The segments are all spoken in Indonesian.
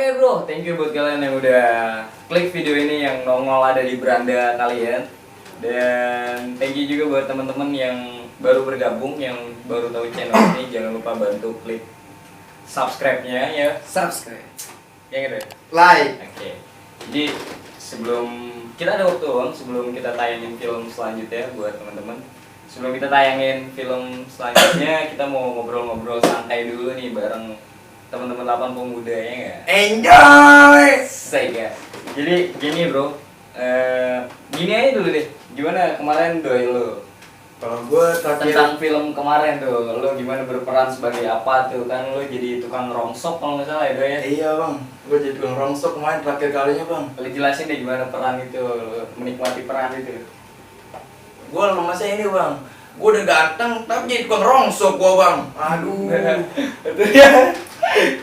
Oke bro, thank you buat kalian yang udah klik video ini yang nongol ada di beranda kalian. Dan thank you juga buat teman-teman yang baru bergabung, yang baru tahu channel ini. Jangan lupa bantu klik subscribe-nya ya. Subscribe. Ya gitu ya? Like. Oke. Jadi sebelum kita ada waktu bang, sebelum kita tayangin film selanjutnya buat teman-teman. Sebelum kita tayangin film selanjutnya, kita mau ngobrol-ngobrol santai dulu nih bareng teman-teman 8 pemuda ya nggak? Enjoy. Saya. Jadi gini bro, gini aja dulu deh. Gimana kemarin doi lo? Kalau gue Tentang film kemarin tuh, lo gimana berperan sebagai apa tuh? Kan lo jadi tukang rongsok kalau nggak salah ya doi ya? Iya bang, gue jadi tukang rongsok kemarin terakhir kalinya bang. Lo jelasin deh gimana peran itu, lo menikmati peran itu. Gue lemasnya ini bang, gue udah ganteng tapi jadi tukang rongsok gue bang. Aduh. Betul ya?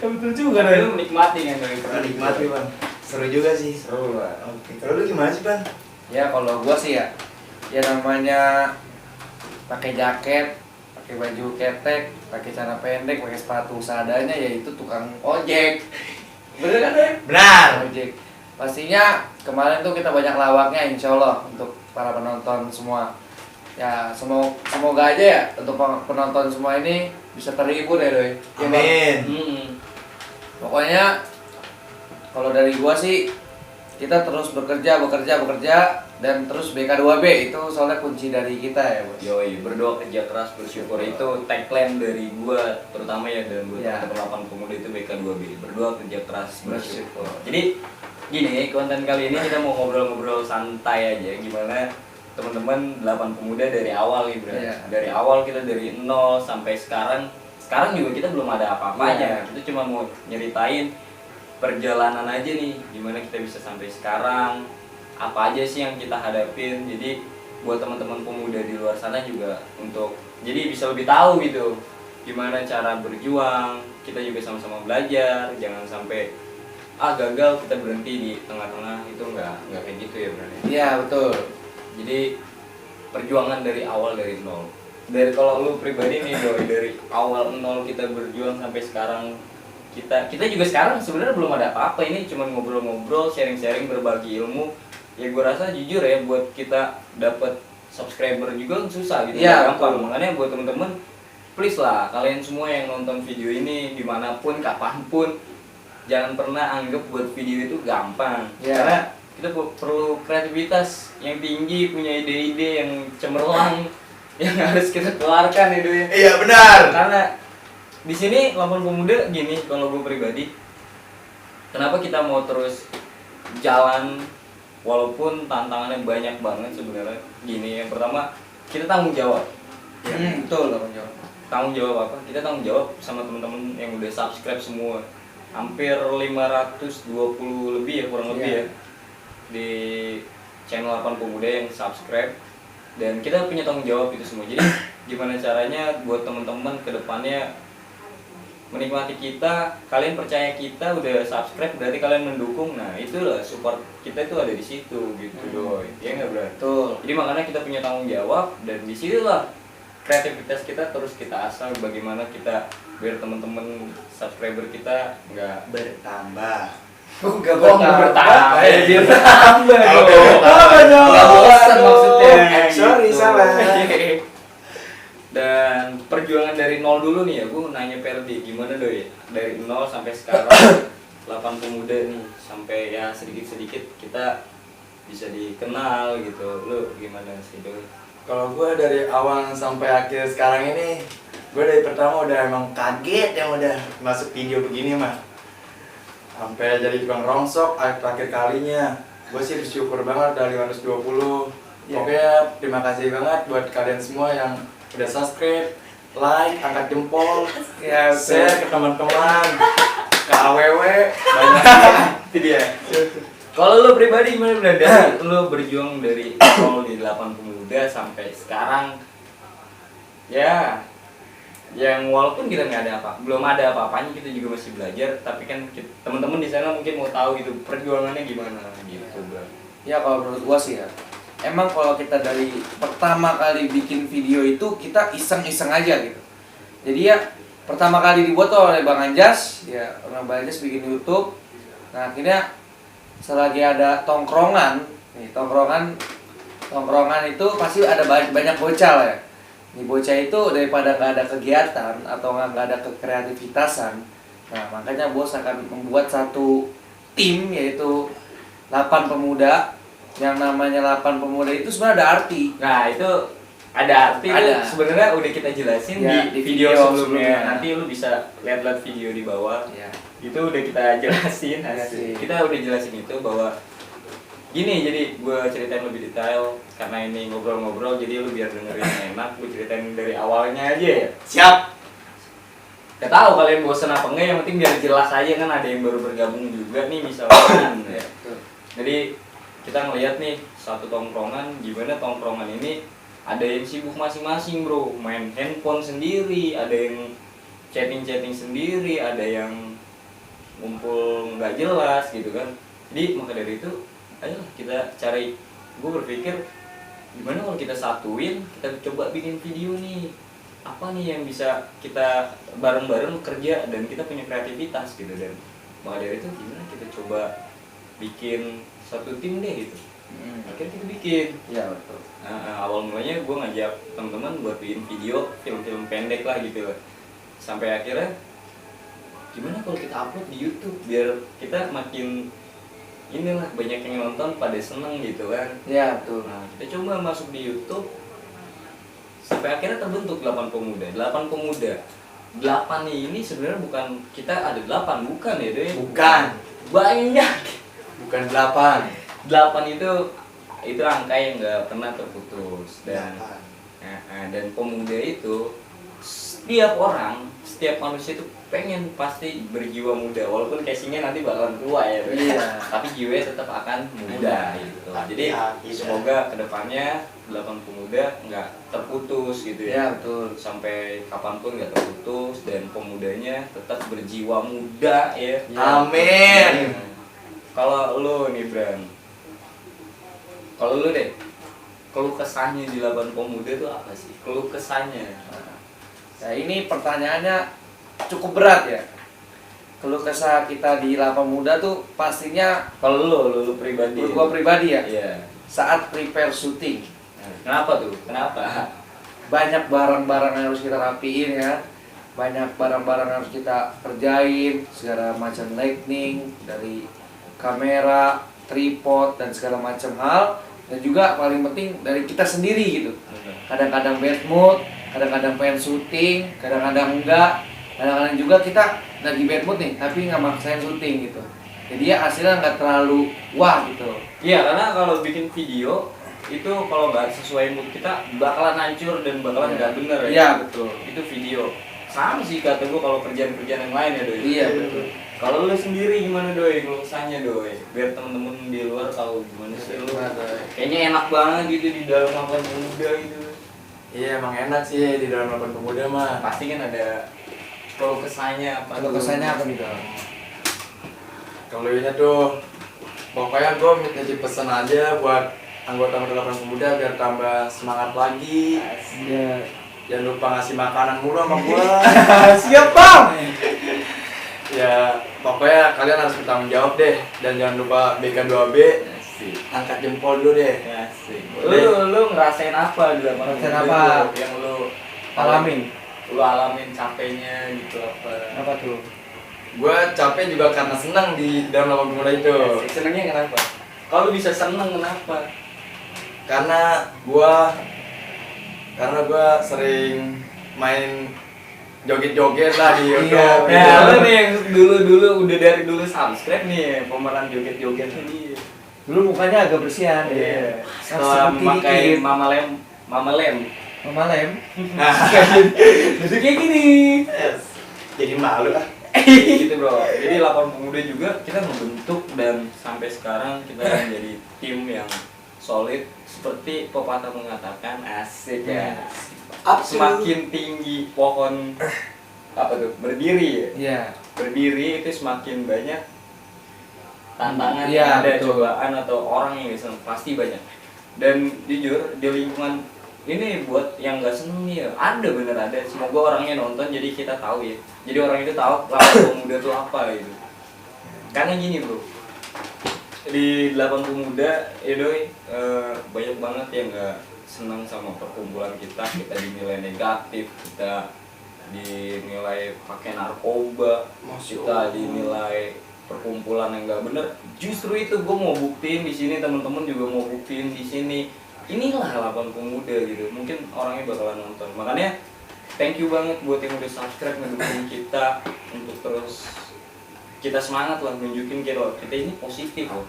Betul juga doi. Lo menikmati kan doi peran Nikmati itu. bang. Seru juga sih. Seru lah. Oke. Kalau lu gimana sih bang? Ya kalau gua sih ya namanya pakai jaket, pakai baju ketek, pakai celana pendek, pakai sepatu seadanya, yaitu tukang ojek. Bener kan deh? Benar. Ojek. Pastinya kemarin tuh kita banyak lawaknya, insya Allah untuk para penonton semua. Ya semoga aja ya untuk penonton semua ini bisa terhibur ya doi. Ya, Bang? Amin. Pokoknya kalau dari gua sih kita terus bekerja dan terus BK2B itu soalnya kunci dari kita ya bos. Yoi, berdoa kerja keras bersyukur itu tagline dari gua terutama ya dan buat Ya. teman-teman pemuda itu BK2B, berdoa kerja keras bersyukur. Jadi gini, konten kali ini kita mau ngobrol-ngobrol santai aja gimana teman-teman 8 pemuda dari awal nih bro. Iya. Dari awal kita dari 0 sampai sekarang. Sekarang juga kita belum ada apa-apanya. Iya. Kita cuma mau nyeritain perjalanan aja nih, gimana kita bisa sampai sekarang, apa aja sih yang kita hadapin. Jadi buat teman-teman pemuda di luar sana juga untuk jadi bisa lebih tahu gitu gimana cara berjuang. Kita juga sama-sama belajar, jangan sampai gagal kita berhenti di tengah-tengah. Itu nggak kayak gitu ya berarti. Iya betul. Jadi perjuangan dari awal dari nol. Dari kalau lu pribadi nih Doi, dari awal nol kita berjuang sampai sekarang kita juga sekarang sebenarnya belum ada apa-apa, ini cuma ngobrol-ngobrol, sharing-sharing, berbagi ilmu. Ya gue rasa jujur ya buat kita dapat subscriber juga susah gitu, Iya, nggak gampang. betul. Makanya buat temen-temen please lah kalian semua yang nonton video ini dimanapun kapanpun jangan pernah anggap buat video itu gampang. Iya. Karena kita perlu kreativitas yang tinggi, punya ide-ide yang cemerlang yang harus kita keluarkan itu ya. Iya benar. Karena di sini 8 pemuda gini, kalau gue pribadi, kenapa kita mau terus jalan walaupun tantangannya banyak banget sebenarnya. Gini, yang pertama kita tanggung jawab. Betul tanggung jawab. Tanggung jawab apa? Kita tanggung jawab sama teman-teman yang udah subscribe semua. Hampir 520 lebih ya, kurang lebih ya. Di channel 8 pemuda yang subscribe. Dan kita punya tanggung jawab itu semua. Jadi gimana caranya buat teman-teman ke depannya menikmati kita, kalian percaya kita, udah subscribe berarti kalian mendukung. Nah itulah support kita itu ada di situ gitu doi. Ya nggak bro? Betul. Jadi makanya kita punya tanggung jawab dan disitulah kreativitas kita terus kita asah bagaimana kita biar teman-teman subscriber kita nggak Bertambah. Enggak bertambah. Biar bertambah Oh, dong. bertambah dong. Nggak bosan maksudnya. Sorry, gitu. salah. Dan perjuangan dari nol dulu nih ya, gue nanya Perdi gimana doi dari nol sampai sekarang 8 pemuda nih sampai ya sedikit-sedikit kita bisa dikenal gitu. Lu gimana sih doi? Kalau gue dari awal sampai akhir sekarang ini, gue dari pertama udah emang kaget yang udah masuk video begini mah. Sampai jadi tukang rongsok akhir kalinya. Gue sih bersyukur banget dari 520. Pokoknya terima kasih banget buat kalian semua yang udah subscribe, like, angkat jempol, Ya, share ke teman-teman, ke AWW, banyak. Itu dia. Kalau lu pribadi gimana udah dari lu berjuang dari nol di 8 pemuda sampai sekarang ya yang walaupun kita nggak ada belum ada apa-apanya, kita juga masih belajar, tapi kan teman-teman di sana mungkin mau tahu gitu perjuangannya gimana gitu bro. Ya kalau menurut gua sih ya, emang kalau kita dari pertama kali bikin video itu kita iseng-iseng aja gitu. Jadi ya pertama kali dibuat tuh oleh Bang Anjas, ya Bang Anjas bikin YouTube. Nah akhirnya selagi ada tongkrongan, nih tongkrongan itu pasti ada banyak bocah lah ya. Nih bocah itu daripada nggak ada kegiatan atau nggak ada kekreativitasan, nah makanya bos akan membuat satu tim yaitu 8 pemuda. Yang namanya 8 pemuda itu sebenarnya ada arti. Nah itu ada arti Ada. tuh sebenarnya udah kita jelasin Ya, di di video video sebelumnya. sebelumnya. Nanti lu bisa lihat video di bawah. Ya. Itu udah kita jelasin. Jelasin. Kita udah jelasin itu bahwa gini, jadi gue ceritain lebih detail karena ini ngobrol-ngobrol, jadi lu biar dengerin enak. Gue ceritain dari awalnya aja ya. Siap. Gak tahu kalian bosan apa enggak, yang penting biar jelas aja kan, ada yang baru bergabung juga nih misalkan. Ya. Jadi kita ngeliat nih satu tongkrongan, gimana tongkrongan ini ada yang sibuk masing-masing bro, main handphone sendiri, ada yang chatting sendiri, ada yang ngumpul nggak jelas gitu kan. Jadi maka dari itu ayolah kita cari, gue berpikir gimana kalau kita satuin, kita coba bikin video nih, apa nih yang bisa kita bareng-bareng kerja dan kita punya kreativitas gitu. Dan maka dari itu gimana kita coba bikin satu tim deh gitu. Akhirnya kita bikin. Iya betul. Nah, awal mulanya gue ngajak teman-teman buat bikin video, film-film pendek lah gitu lah. Sampai akhirnya gimana kalau kita upload di YouTube biar kita makin inilah banyak yang nonton, pada seneng gitu kan. Iya betul. Nah, kita coba masuk di YouTube sampai akhirnya terbentuk 8 pemuda. 8 pemuda. 8 ini sebenarnya bukan kita ada 8, bukan ya deh. Bukan. Banyak. Bukan 8. 8 itu angka yang nggak pernah terputus. Dan dan pemuda itu setiap orang, setiap manusia itu pengen pasti berjiwa muda, walaupun casingnya nanti bakalan tua ya. Iya. Tapi jiwanya tetap akan muda gitu. Jadi semoga kedepannya 8 pemuda nggak terputus gitu ya. Iya betul. Sampai kapanpun nggak terputus dan pemudanya tetap berjiwa muda ya. Amin. Kalau lu nih Bram, kalau lu deh, keluh kesahnya di 8 pemuda itu apa sih? Keluh kesahnya. Nah ini pertanyaannya cukup berat ya. Keluh kesah kita di 8 muda tuh pastinya Kalau lu pribadi. menurut gua pribadi ya, Iya. saat prepare syuting Kenapa tuh? Kenapa? banyak barang-barang yang harus kita rapiin ya, banyak barang-barang yang harus kita kerjain, segala macam lighting dari kamera, tripod dan segala macam hal, dan juga paling penting dari kita sendiri gitu. Kadang-kadang bad mood, kadang-kadang pengen syuting, kadang-kadang enggak, kadang-kadang juga kita lagi bad mood nih tapi nggak maksain syuting gitu. Jadi ya hasilnya nggak terlalu wah gitu. Iya, karena kalau bikin video itu kalau nggak sesuai mood kita bakalan hancur dan bakalan nggak bener ya. Iya betul. Itu video. Sama sih kata gua kalau kerjaan-kerjaan yang lain ya Doi. Iya betul. Kalau lu sendiri gimana Doi? Keluh kesahnya Doi. Biar temen-temen di luar tahu gimana sih lu. Kayaknya enak banget gitu di dalam 8 pemuda gitu. Iya emang enak sih di dalam 8 pemuda mah. Pasti kan ada keluh kesahnya apa? Kalau kesannya apa nih Bang? Kalau ini tuh pokoknya gue nitip pesan aja buat anggota 8 pemuda biar tambah semangat lagi. Iya. Jangan lupa ngasih makanan mulu sama gue. Siap Bang. Ya pokoknya kalian harus bertanggung jawab deh dan jangan lupa BK2B. Asik. Angkat jempol dulu deh. Asik. Lu ngerasain apa di 8 Ngerasain pemuda apa? itu yang lu Alamin. Lu alamin capeknya gitu apa? Apa tuh? Gue capek juga karena senang di dalam 8 pemuda itu. Asik. Senengnya kenapa? Kalau lu bisa seneng kenapa? Karena gue sering main joget-joget lah di YouTube. Ya, lu nih yang dulu udah dari dulu subscribe nih pemeran joget-joget ini. Dulu mukanya agak bersihan Iya. ya. Setelah memakai Mama Lem. Mama Lem. Jadi kayak gini. Jadi malu lah. Gitu bro. Jadi 8 pemuda juga kita membentuk dan sampai sekarang kita menjadi tim yang solid seperti pepatah mengatakan asik ya. Semakin tinggi pohon apa tuh berdiri ya. Iya. Berdiri itu semakin banyak tantangan Iya, yang ada, betul. cobaan atau orang yang bisa pasti banyak. Dan jujur di lingkungan ini buat yang nggak seneng nih ya, ada bener ada. Semoga orangnya nonton jadi kita tahu ya. Jadi orang itu tahu lawan pemuda itu apa gitu. Karena gini bro, di 8 pemuda ya doi, banyak banget yang nggak senang sama perkumpulan kita dinilai negatif, kita dinilai pakai narkoba, kita dinilai perkumpulan yang nggak bener. Justru itu gue mau buktiin di sini, teman-teman juga mau buktiin di sini. Inilah 8 pemuda gitu. Mungkin orangnya bakalan nonton. Makanya thank you banget buat yang udah subscribe, mendukung kita untuk terus kita semangat lah, nunjukin kita ini positif loh.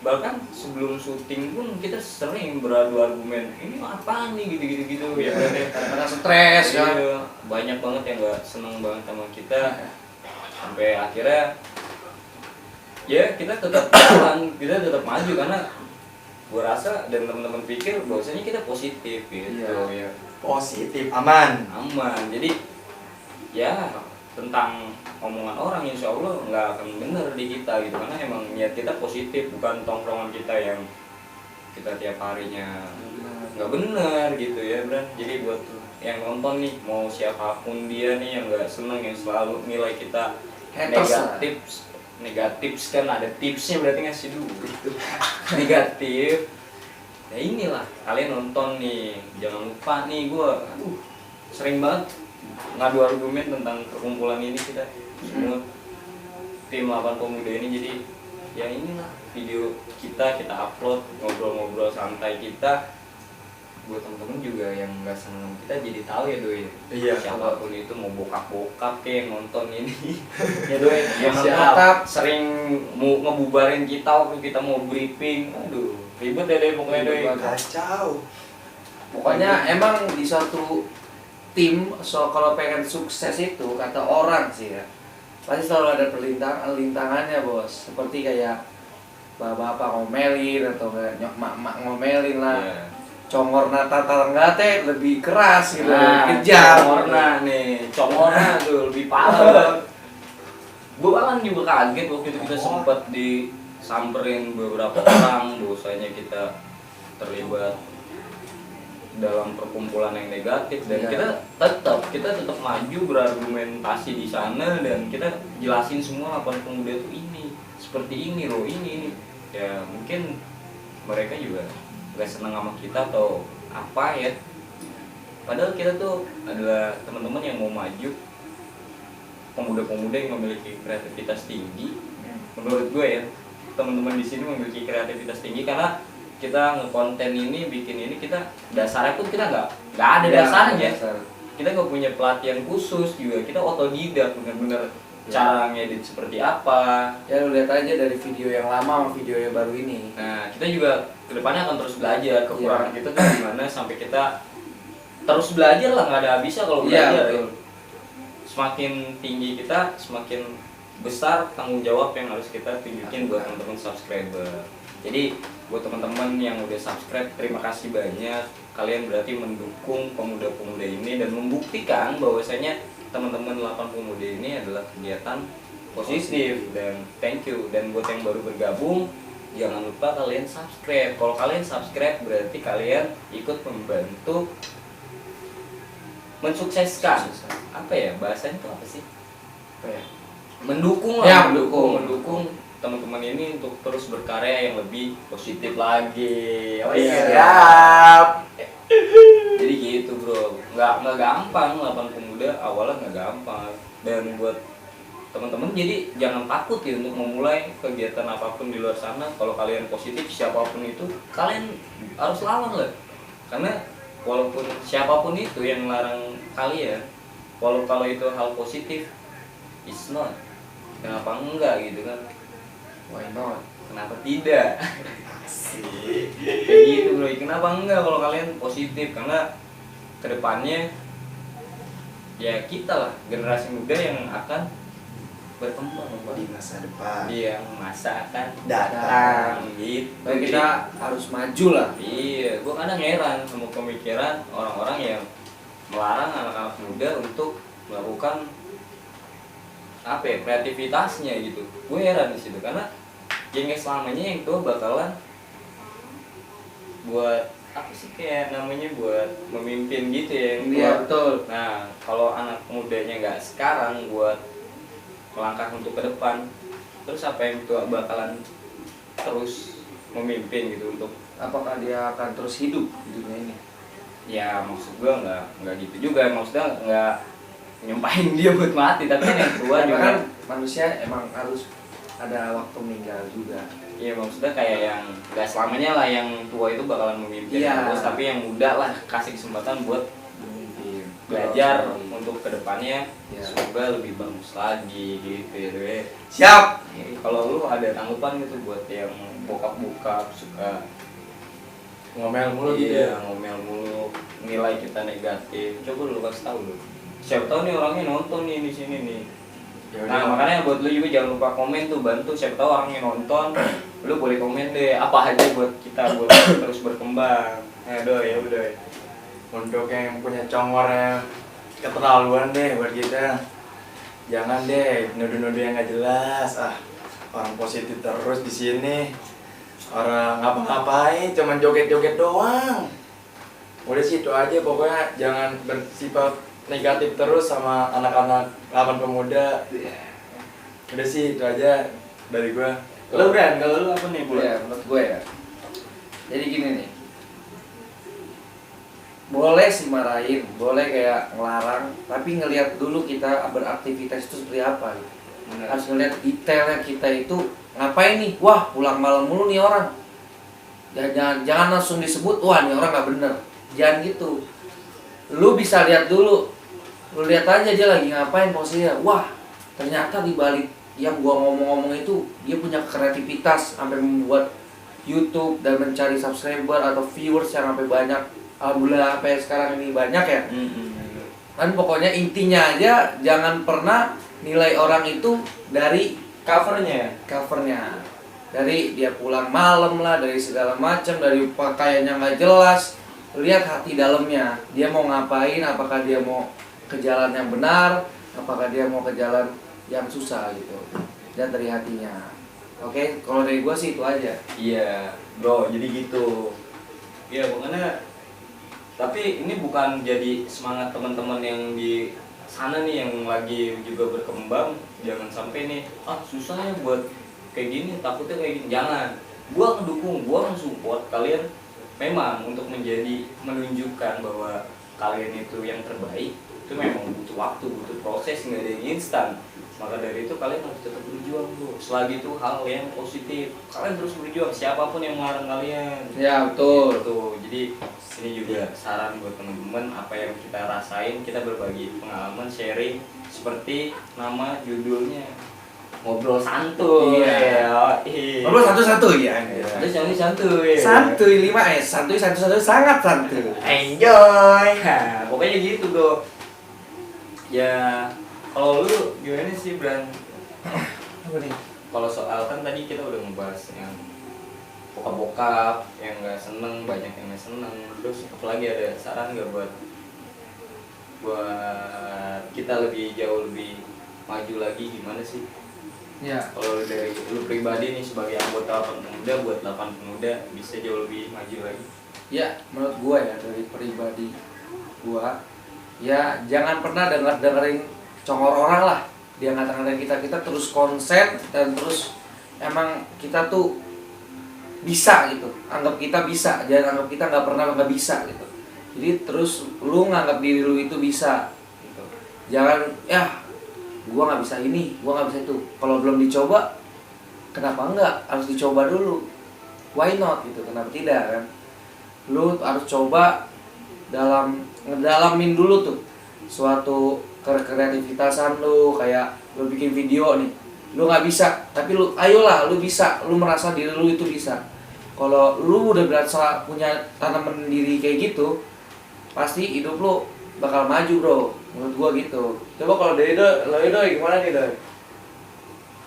Bahkan sebelum syuting pun kita sering beradu argumen, ini apa nih gitu ya kan ya. Karena stres ya. Banyak banget yang nggak seneng banget sama kita, sampai akhirnya ya kita tetap jalan, kita tetap maju karena gue rasa dan teman-teman pikir bahwasanya kita positif gitu ya. Positif, aman. Jadi ya tentang omongan orang insya Allah nggak akan bener di kita gitu, karena emang niat kita positif, bukan tongkrongan kita yang kita tiap harinya nggak bener gitu ya Bran. Jadi buat yang nonton nih, mau siapapun dia nih yang nggak seneng, yang selalu nilai kita negatif kan ada tipsnya, berarti ngasih dulu gitu. Negatif ya inilah, kalian nonton nih jangan lupa nih, gue sering banget ngadu argumen tentang perkumpulan ini kita semua tim 8 pemuda ini. Jadi ya inilah video kita upload, ngobrol-ngobrol santai kita buat temen-temen juga yang nggak seneng kita jadi tahu ya doi. Iya, siapapun itu mau bokap kayak yang nonton ini ya doi, yang siap sering mau ngebubarin kita waktu kita mau briefing, aduh ribet ya doi pokoknya doi. Kacau. Pokoknya emang di suatu tim, kalau pengen sukses itu kata orang sih ya, pasti selalu ada perlintangannya bos. Seperti kayak bapak-bapak ngomelin atau kayak mak-mak ngomelin lah. Yeah. Congorna tetangga teh lebih keras gitu, Nah, kejam. Congorna tuh lebih parah. Gue bahkan juga kaget waktu itu kita sempat disamperin beberapa orang bahwasanya kita terlibat dalam perkumpulan yang negatif, dan kita tetap maju berargumentasi di sana, dan kita jelasin semua 8 pemuda itu ini seperti ini loh, ini ya. Mungkin mereka juga gak senang sama kita atau apa ya, padahal kita tuh adalah teman-teman yang mau maju, pemuda-pemuda yang memiliki kreativitas tinggi. Menurut gue ya, teman-teman di sini memiliki kreativitas tinggi karena kita ngekonten ini, bikin ini, kita dasarnya pun kita nggak ada dasarnya. Kita nggak punya pelatihan khusus juga, kita otodidak, bener-bener cara ngedit seperti apa. Ya lu lihat aja dari video yang lama sama video yang baru ini. Nah kita juga kedepannya akan terus belajar, kekurangan kita tuh gimana, sampai kita terus belajar lah, nggak ada habisnya kalau belajar ya. Semakin tinggi kita, semakin besar tanggung jawab yang harus kita tunjukin buat teman-teman subscriber. Jadi buat teman-teman yang udah subscribe, terima kasih banyak. Kalian berarti mendukung pemuda-pemuda ini dan membuktikan bahwasanya teman-teman 8 pemuda ini adalah kegiatan positif, dan thank you. Dan buat yang baru bergabung, jangan lupa kalian subscribe. Kalau kalian subscribe berarti kalian ikut membantu mensukseskan, apa ya bahasanya itu apa sih? Apa ya? Mendukung lah, Ya, mendukung teman-teman ini untuk terus berkarya yang lebih positif lagi. Oh iya. Siap. Jadi gitu bro, nggak gampang 8 pemuda awalnya nggak gampang. Dan buat teman-teman jadi jangan takut ya untuk memulai kegiatan apapun di luar sana. Kalau kalian positif, siapapun itu kalian harus lawan lah. Karena walaupun siapapun itu yang melarang kalian, kalau itu hal positif, it's not. Kenapa enggak gitu kan? Why not? Kenapa tidak? Asik. Kayak gitu bro, kenapa enggak kalau kalian positif? Karena kedepannya ya kita lah, generasi muda yang akan berkembang Di masa depan. Iya, masa akan Datang. gitu. Baik, kita harus maju lah. Iya, gua kadang heran sama pemikiran orang-orang yang melarang anak-anak muda untuk melakukan apa ya, kreativitasnya gitu. Gue heran di situ karena yang selamanya yang tuh bakalan buat apa sih, kayak namanya buat memimpin gitu ya. Iya betul. Nah, kalau anak mudanya nggak sekarang buat melangkah untuk ke depan, terus apa yang itu bakalan terus memimpin gitu untuk Apakah dia akan terus hidup di dunia ini? ya maksud gua nggak gitu juga, maksudnya nggak nyumpahin dia buat mati, tapi kan yang tua Karena juga kan manusia emang harus ada waktu meninggal juga. iya maksudnya kayak yang nggak selamanya lah yang tua itu bakalan memimpin Iya. terus, tapi yang muda lah kasih kesempatan buat Mungkin belajar untuk kedepannya Iya. semoga lebih bagus lagi gitu ya. Siap. Kalau lu ada tanggapan gitu buat yang bokap-bokap suka Ngomel mulu gitu iya, ya. ngomel mulu, nilai kita negatif, coba lu kasih tahu lu. Siapa tahu nih orangnya nonton nih di sini nih. Ya Nah udah. makanya buat lu juga jangan lupa komen tuh, bantu siapa tahu orangnya nonton, lu boleh komen deh apa aja buat kita buat terus berkembang. Aduh ya udah. Untuk yang punya congor yang keterlaluan deh buat kita, jangan deh nuduh-nuduh yang nggak jelas. Orang positif terus di sini, orang ngapa-ngapain cuman joget-joget doang. Udah sih itu aja, pokoknya jangan bersifat negatif terus sama anak-anak lapan pemuda. Udah sih itu aja dari gua. Lu Bran, kalau lu apa nih buat? Ya, menurut gue ya. Jadi gini nih. Boleh sih marahin, boleh kayak ngelarang, tapi ngelihat dulu kita beraktivitas itu seperti apa gitu. Harus ngelihat detailnya kita itu ngapain nih. Wah, pulang malam mulu nih orang. Jangan langsung disebut, wah nih orang nggak bener. Jangan gitu. Lu bisa lihat dulu. Lu lihat aja dia lagi ngapain posisinya. Wah, ternyata di balik yang gua ngomong-ngomong itu dia punya kreativitas sampai membuat YouTube dan mencari subscriber atau viewers yang sampai banyak. Alhamdulillah sampai sekarang ini banyak ya. Kan pokoknya intinya aja jangan pernah nilai orang itu dari Covernya. Dari dia pulang malam lah, dari segala macam, dari pakaiannya nggak jelas. Lihat hati dalamnya, dia mau ngapain, apakah dia mau ke jalan yang benar, apakah dia mau ke jalan yang susah gitu. Dan dari hatinya. Oke, kalau dari gua sih itu aja. Iya, bro, jadi gitu. Iya, makanya tapi ini bukan jadi semangat teman-teman yang di sana nih yang lagi juga berkembang, jangan sampai nih susah ya buat kayak gini, takutnya kayak gini. Jangan. Gua ngedukung, gua support kalian memang untuk menunjukkan bahwa kalian itu yang terbaik. Itu memang butuh waktu, butuh proses, nggak ada yang instan. Maka dari itu kalian harus tetap berjuang bro. Selagi itu hal yang positif, kalian terus berjuang siapapun yang melarang kalian. Ya, betul. Gitu. Jadi ini juga saran buat teman-teman, apa yang kita rasain, kita berbagi pengalaman, sharing seperti nama judulnya, ngobrol santuy. Iya. Iya. Ngobrol satu-satu ya. Santuy santuy. Santuy 5S, santuy satu-satu sangat santuy. Enjoy. Nah, pokoknya gitu bro. Ya, kalau lu gimana sih Bran? Apa nih? Kalau soal kan tadi kita udah ngebahas yang bokap-bokap yang nggak seneng, banyak yang nggak seneng. Terus apalagi ada saran nggak buat kita lebih jauh lebih maju lagi gimana sih? Ya, Kalau dari lu pribadi nih sebagai anggota Lapan Pemuda, buat Lapan Pemuda bisa jauh lebih maju lagi. ya menurut gua ya dari pribadi gua, ya jangan pernah dengerin congor orang lah. Dia ngatain kita terus konsen dan terus emang kita tuh bisa gitu. Anggap kita bisa, jangan anggap kita nggak pernah nggak bisa gitu. Jadi terus lu nganggap diri lu itu bisa gitu. Jangan ya gua nggak bisa ini, gua nggak bisa itu. Kalau belum dicoba, kenapa enggak? Harus dicoba dulu. Why not gitu? Kenapa tidak kan? Lu harus coba ngedalamin dulu tuh suatu kreativitasan lu, kayak lu bikin video nih. Lu nggak bisa, tapi lu ayolah lu bisa, lu merasa diri lu itu bisa. Kalau lu udah berasa punya tanaman diri kayak gitu, pasti hidup lu bakal maju bro, menurut gua gitu. Coba kalau dari lo gimana nih Doy?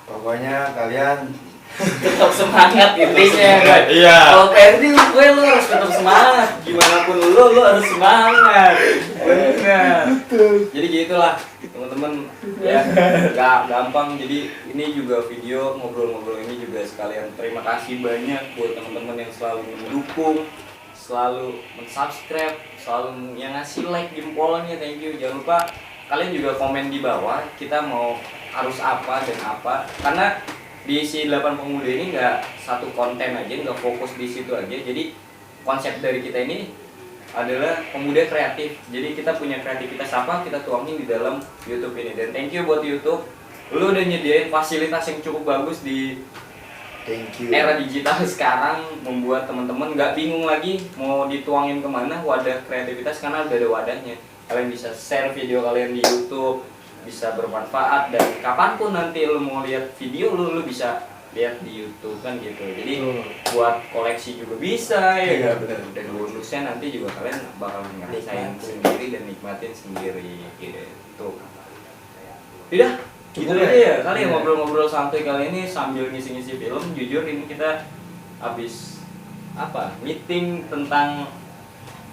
Pokoknya kalian Tetap semangat intinya kan. Iya. Kalau Ferdi gue lu harus tetap semangat. Gimana pun lu harus semangat. Benar. Jadi gitulah teman-teman ya, nggak gampang. Jadi ini juga video ngobrol-ngobrol ini juga sekalian terima kasih banyak buat teman-teman yang selalu mendukung, selalu mensubscribe, selalu yang ngasih like jempolnya, thank you. Jangan lupa kalian juga komen di bawah kita mau harus apa dan apa, karena di si 8 pemuda ini nggak satu konten aja, nggak fokus di situ aja. Jadi konsep dari kita ini adalah pemuda kreatif. Jadi kita punya kreativitas apa kita tuangin di dalam YouTube ini. Dan thank you buat YouTube, lu udah nyediain fasilitas yang cukup bagus di Thank you. era digital sekarang, membuat teman-teman nggak bingung lagi mau dituangin kemana wadah kreativitas karena udah ada wadahnya. Kalian bisa share video kalian di YouTube, bisa bermanfaat, dan kapanpun nanti lu mau lihat video lu bisa lihat di YouTube kan gitu. Jadi buat koleksi juga bisa ya kan. Dan bonusnya nanti juga kalian bakal ngerasain sendiri dan nikmatin sendiri gitu. Udah gitu aja ya kali ya ngobrol-ngobrol santai kali ini sambil ngisi-ngisi film. Jujur ini kita habis meeting tentang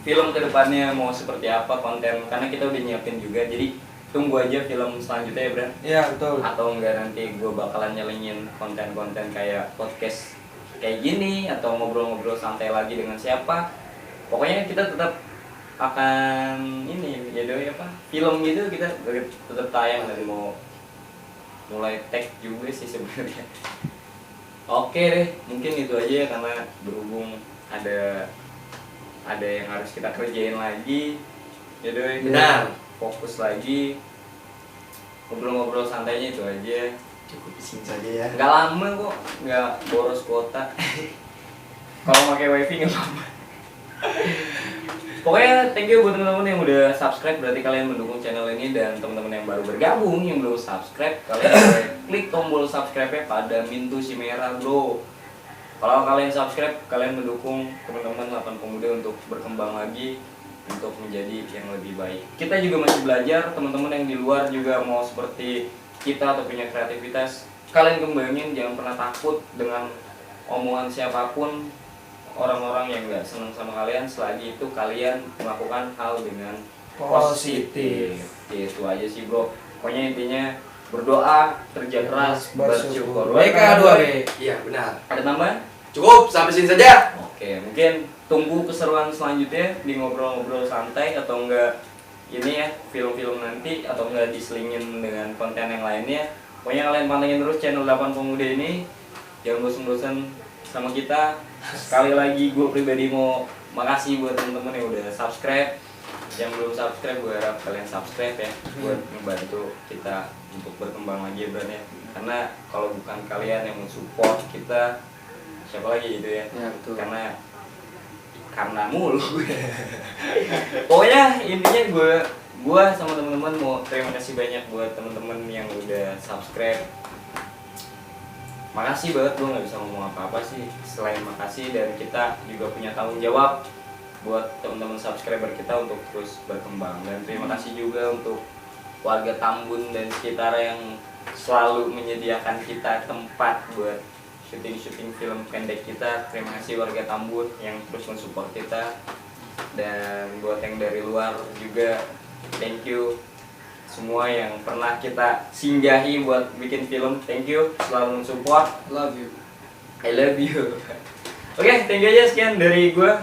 film kedepannya mau seperti apa konten, karena kita udah nyiapin juga. Jadi tunggu aja film selanjutnya ya Bran. Iya betul. Atau enggak nanti gue bakalan nyelingin konten-konten kayak podcast kayak gini, atau ngobrol-ngobrol santai lagi dengan siapa. Pokoknya kita tetap akan ini ya doi film gitu, kita tetap tayang, dan mau mulai tag juga sih sebenarnya. Oke deh, mungkin itu aja ya, karena berhubung ada yang harus kita kerjain lagi ya doi. Benar. Fokus lagi, ngobrol-ngobrol santainya itu aja. Cukup di sini saja ya. Nggak lama kok, nggak boros kuota. Kalau pakai wifi nggak lama. Pokoknya thank you buat teman-teman yang udah subscribe, berarti kalian mendukung channel ini. Dan teman-teman yang baru bergabung yang belum subscribe, kalian boleh klik tombol subscribe-nya pada mintu si merah bro. Kalau kalian subscribe, kalian mendukung teman-teman 8 pemuda untuk berkembang lagi, untuk menjadi yang lebih baik. Kita juga masih belajar, teman-teman yang di luar juga mau seperti kita atau punya kreativitas, kalian kembangin, jangan pernah takut dengan omongan siapapun, orang-orang yang nggak senang sama kalian, selagi itu kalian melakukan hal dengan positif. Itu aja sih bro. Pokoknya intinya berdoa, kerja keras, bersyukur. BK2B. Iya benar. Ada tambahan? Cukup sampai sini saja. Oke, mungkin tunggu keseruan selanjutnya di ngobrol-ngobrol santai, atau enggak ini ya film-film nanti, atau enggak diselingin dengan konten yang lainnya. Pokoknya kalian pantengin terus channel 8 Pemuda ini, jangan bosan-bosan sama kita. Sekali lagi gue pribadi mau makasih buat teman-teman yang udah subscribe. Yang belum subscribe gue harap kalian subscribe ya, buat membantu kita untuk berkembang lagi ya. Karena kalau bukan kalian yang mensupport kita, siapa lagi gitu ya? Ya betul. Karena mulu. Pokoknya intinya gue sama teman-teman mau terima kasih banyak buat teman-teman yang udah subscribe. Makasih banget, gue nggak bisa ngomong apa-apa sih selain makasih. Dan kita juga punya tanggung jawab buat teman-teman subscriber kita untuk terus berkembang. Dan terima kasih juga untuk warga Tambun dan sekitar yang selalu menyediakan kita tempat buat syuting film pendek kita. Terima kasih warga Tambun yang terus mensupport kita. Dan buat yang dari luar juga, thank you semua yang pernah kita singgahi buat bikin film. Thank you, selalu mensupport. Love you. I love you. Oke, thank you aja, sekian dari gua.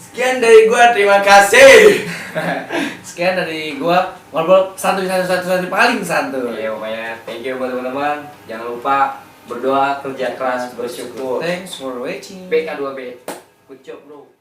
Sekian dari gua, terima kasih. Sekian dari gua, ngobrol santuy paling santuy. Iya, pokoknya thank you buat teman-teman. Jangan lupa berdoa, kerja keras, bersyukur. Thanks for watching. BK2B. Good job, bro.